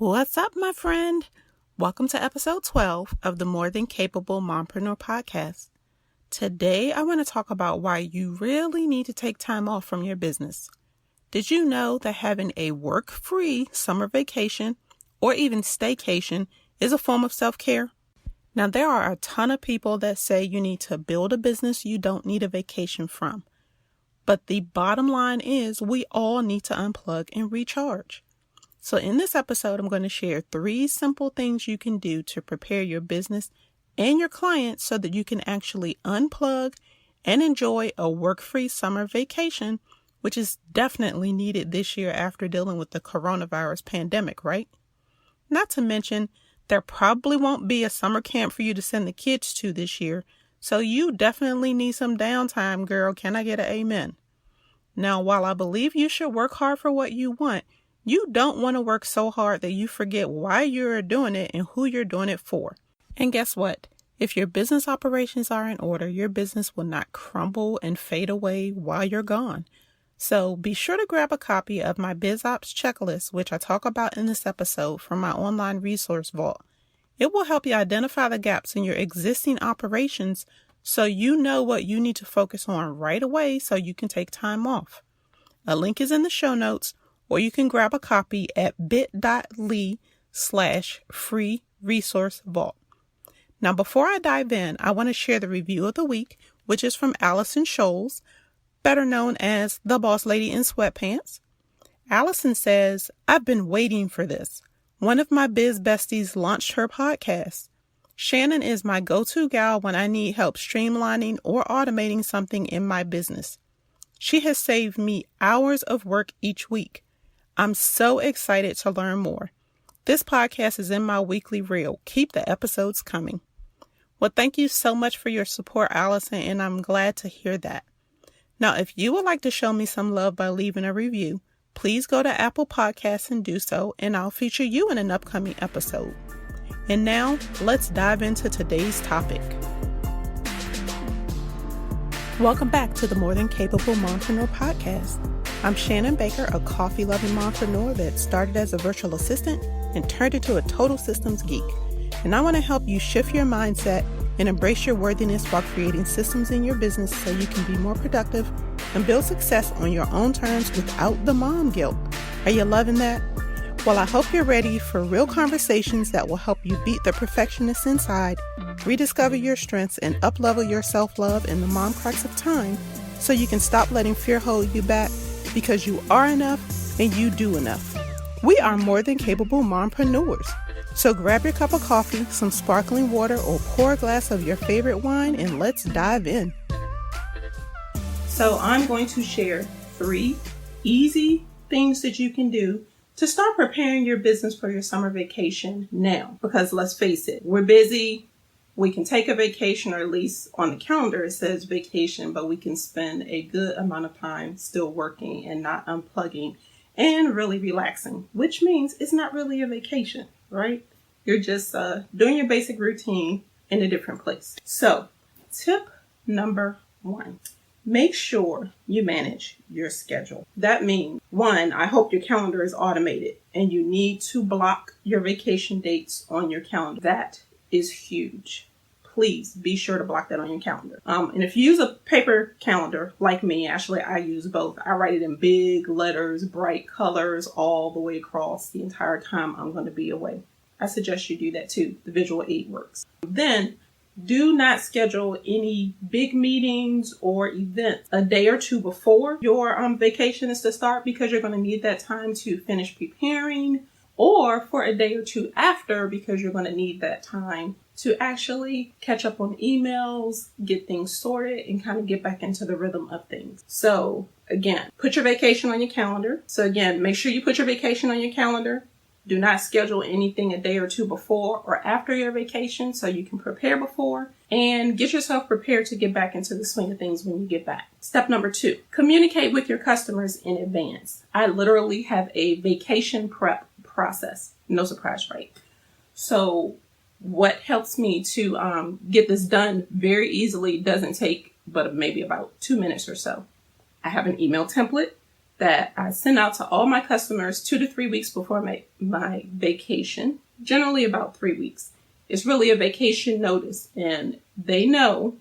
What's up, my friend? Welcome to episode 12 of the More Than Capable Mompreneur podcast. Today, I want to talk about why you really need to take time off from your business. Did you know that having a work-free summer vacation or even staycation is a form of self-care? Now, there are a ton of people that say you need to build a business you don't need a vacation from. But the bottom line is we all need to unplug and recharge. So in this episode, I'm going to share 3 simple things you can do to prepare your business and your clients so that you can actually unplug and enjoy a work-free summer vacation, which is definitely needed this year after dealing with the coronavirus pandemic, right? Not to mention, there probably won't be a summer camp for you to send the kids to this year, so you definitely need some downtime, girl. Can I get an amen? Now, while I believe you should work hard for what you want, you don't want to work so hard that you forget why you're doing it and who you're doing it for. And guess what? If your business operations are in order, your business will not crumble and fade away while you're gone. So be sure to grab a copy of my BizOps checklist, which I talk about in this episode, from my online resource vault. It will help you identify the gaps in your existing operations so you know what you need to focus on right away so you can take time off. A link is in the show notes, or you can grab a copy at bit.ly/free resource vault. Now, before I dive in, I want to share the review of the week, which is from Allison Scholes, better known as the Boss Lady in Sweatpants. Allison says, "I've been waiting for this. One of my biz besties launched her podcast. Shannon is my go-to gal when I need help streamlining or automating something in my business. She has saved me hours of work each week. I'm so excited to learn more. This podcast is in my weekly reel. Keep the episodes coming." Well, thank you so much for your support, Allison, and I'm glad to hear that. Now, if you would like to show me some love by leaving a review, please go to Apple Podcasts and do so, and I'll feature you in an upcoming episode. And now, let's dive into today's topic. Welcome back to the More Than Capable Mompreneur podcast. I'm Shannon Baker, a coffee-loving mompreneur that started as a virtual assistant and turned into a total systems geek. And I want to help you shift your mindset and embrace your worthiness while creating systems in your business so you can be more productive and build success on your own terms without the mom guilt. Are you loving that? Well, I hope you're ready for real conversations that will help you beat the perfectionist inside, rediscover your strengths, and up-level your self-love in the mom cracks of time so you can stop letting fear hold you back, because you are enough and you do enough. We are more than capable mompreneurs. So grab your cup of coffee, some sparkling water, or pour a glass of your favorite wine, and let's dive in. So I'm going to share 3 easy things that you can do to start preparing your business for your summer vacation now. Because let's face it, we're busy. We can take a vacation, or at least on the calendar it says vacation, but we can spend a good amount of time still working and not unplugging and really relaxing, which means it's not really a vacation, right? You're just doing your basic routine in a different place. So tip number 1, make sure you manage your schedule. That means, 1, I hope your calendar is automated and you need to block your vacation dates on your calendar. That is huge. Please be sure to block that on your calendar. And if you use a paper calendar like me, actually I use both. I write it in big letters, bright colors all the way across the entire time I'm going to be away. I suggest you do that too. The visual aid works. Then do not schedule any big meetings or events a day or 2 before your vacation is to start, because you're going to need that time to finish preparing, or for a day or 2 after, because you're going to need that time to actually catch up on emails, get things sorted, and kind of get back into the rhythm of things. So again, put your vacation on your calendar. So again, make sure you put your vacation on your calendar. Do not schedule anything a day or 2 before or after your vacation so you can prepare before, and get yourself prepared to get back into the swing of things when you get back. Step number 2, communicate with your customers in advance. I literally have a vacation prep process. No surprise, right? So what helps me to get this done very easily, doesn't take but maybe about 2 minutes or so. I have an email template that I send out to all my customers 2 to 3 weeks before my vacation, generally about 3 weeks. It's really a vacation notice, and they know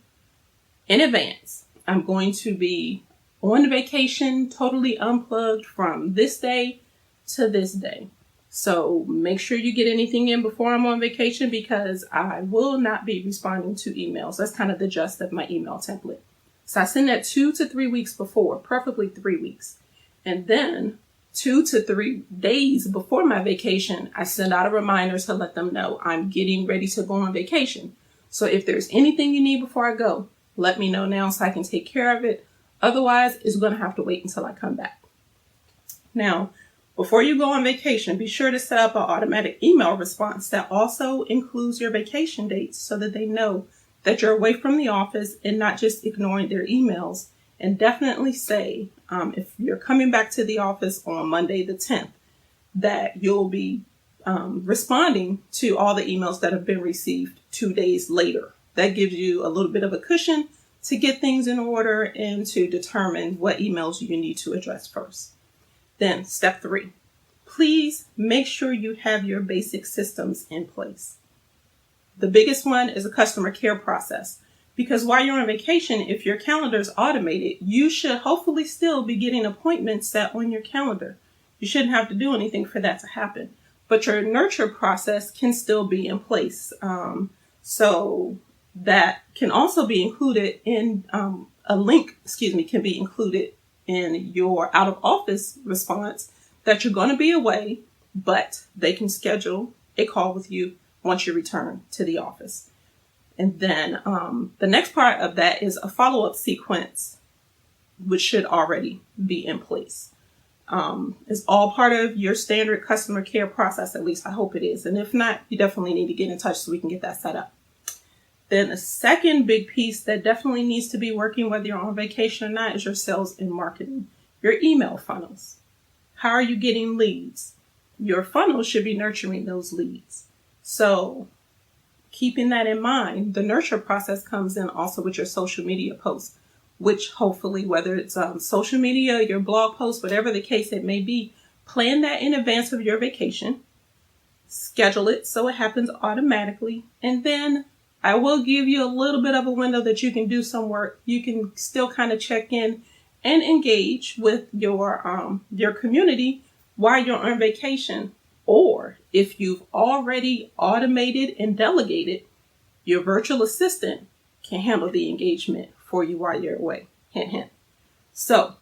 in advance I'm going to be on vacation, totally unplugged from this day to this day. So make sure you get anything in before I'm on vacation, because I will not be responding to emails. That's kind of the gist of my email template. So I send that 2 to 3 weeks before, preferably 3 weeks. And then 2 to 3 days before my vacation, I send out a reminder to let them know I'm getting ready to go on vacation. So if there's anything you need before I go, let me know now so I can take care of it. Otherwise, it's going to have to wait until I come back. Now, before you go on vacation, be sure to set up an automatic email response that also includes your vacation dates so that they know that you're away from the office and not just ignoring their emails. And definitely say, if you're coming back to the office on Monday the 10th, that you'll be responding to all the emails that have been received 2 days later. That gives you a little bit of a cushion to get things in order and to determine what emails you need to address first. Then step 3, please make sure you have your basic systems in place. The biggest one is a customer care process, because while you're on vacation, if your calendar is automated, you should hopefully still be getting appointments set on your calendar. You shouldn't have to do anything for that to happen, but your nurture process can still be in place. So that can also be included in a link, can be included in your out of office response that you're going to be away, but they can schedule a call with you once you return to the office. And then the next part of that is a follow-up sequence, which should already be in place. It's all part of your standard customer care process, at least I hope it is. And if not, you definitely need to get in touch so we can get that set up. Then the second big piece that definitely needs to be working, whether you're on vacation or not, is your sales and marketing, your email funnels. How are you getting leads? Your funnel should be nurturing those leads. So keeping that in mind, the nurture process comes in also with your social media posts, which hopefully, whether it's social media, your blog posts, whatever the case it may be, plan that in advance of your vacation, schedule it so it happens automatically, and then I will give you a little bit of a window that you can do some work. You can still kind of check in and engage with your community while you're on vacation. Or if you've already automated and delegated, your virtual assistant can handle the engagement for you while you're away. Hint, hint. So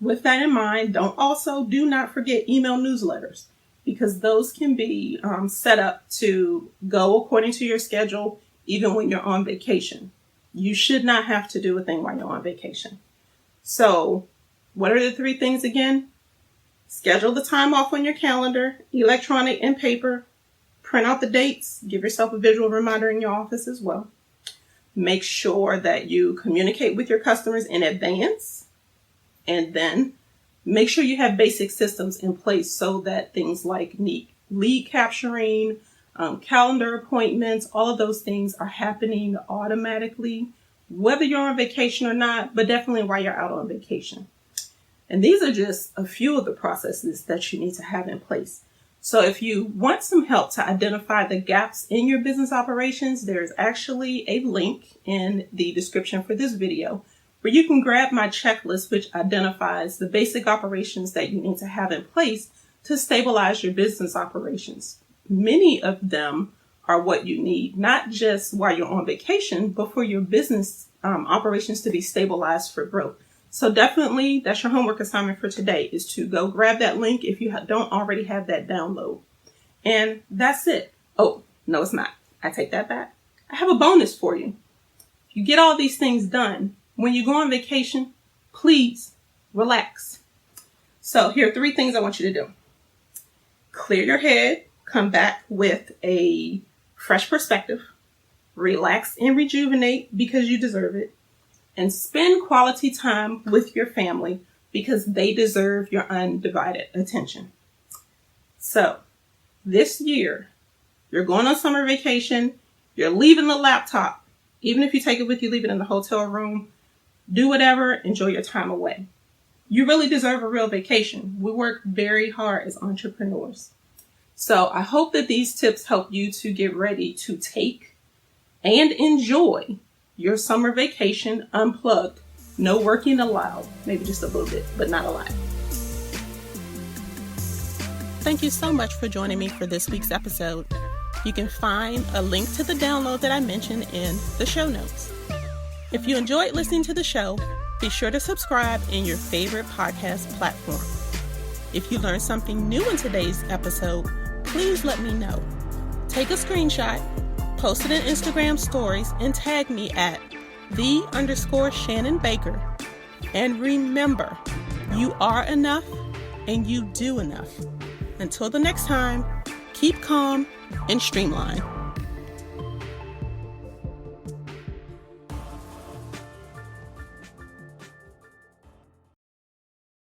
with that in mind, do not forget email newsletters, because those can be set up to go according to your schedule, even when you're on vacation. You should not have to do a thing while you're on vacation. So what are the 3 things again? Schedule the time off on your calendar, electronic and paper. Print out the dates. Give yourself a visual reminder in your office as well. Make sure that you communicate with your customers in advance. And then make sure you have basic systems in place so that things like lead capturing, calendar appointments, all of those things are happening automatically, whether you're on vacation or not, but definitely while you're out on vacation. And these are just a few of the processes that you need to have in place. So if you want some help to identify the gaps in your business operations, there's actually a link in the description for this video where you can grab my checklist, which identifies the basic operations that you need to have in place to stabilize your business operations. Many of them are what you need, not just while you're on vacation, but for your business operations to be stabilized for growth. So definitely that's your homework assignment for today, is to go grab that link if you don't already have that download. And that's it. Oh, no, it's not. I take that back. I have a bonus for you. If you get all these things done, when you go on vacation, please relax. So here are 3 things I want you to do. Clear your head, come back with a fresh perspective, relax and rejuvenate because you deserve it, and spend quality time with your family because they deserve your undivided attention. So this year, you're going on summer vacation, you're leaving the laptop. Even if you take it with you, leave it in the hotel room, do whatever, enjoy your time away. you really deserve a real vacation. We work very hard as entrepreneurs. So I hope that these tips help you to get ready to take and enjoy your summer vacation unplugged. No working allowed. Maybe just a little bit, but not a lot. Thank you so much for joining me for this week's episode. You can find a link to the download that I mentioned in the show notes. If you enjoyed listening to the show, be sure to subscribe in your favorite podcast platform. If you learned something new in today's episode, please let me know. Take a screenshot, post it in Instagram stories, and tag me at _Shannon Baker. And remember, you are enough and you do enough. Until the next time, keep calm and streamline.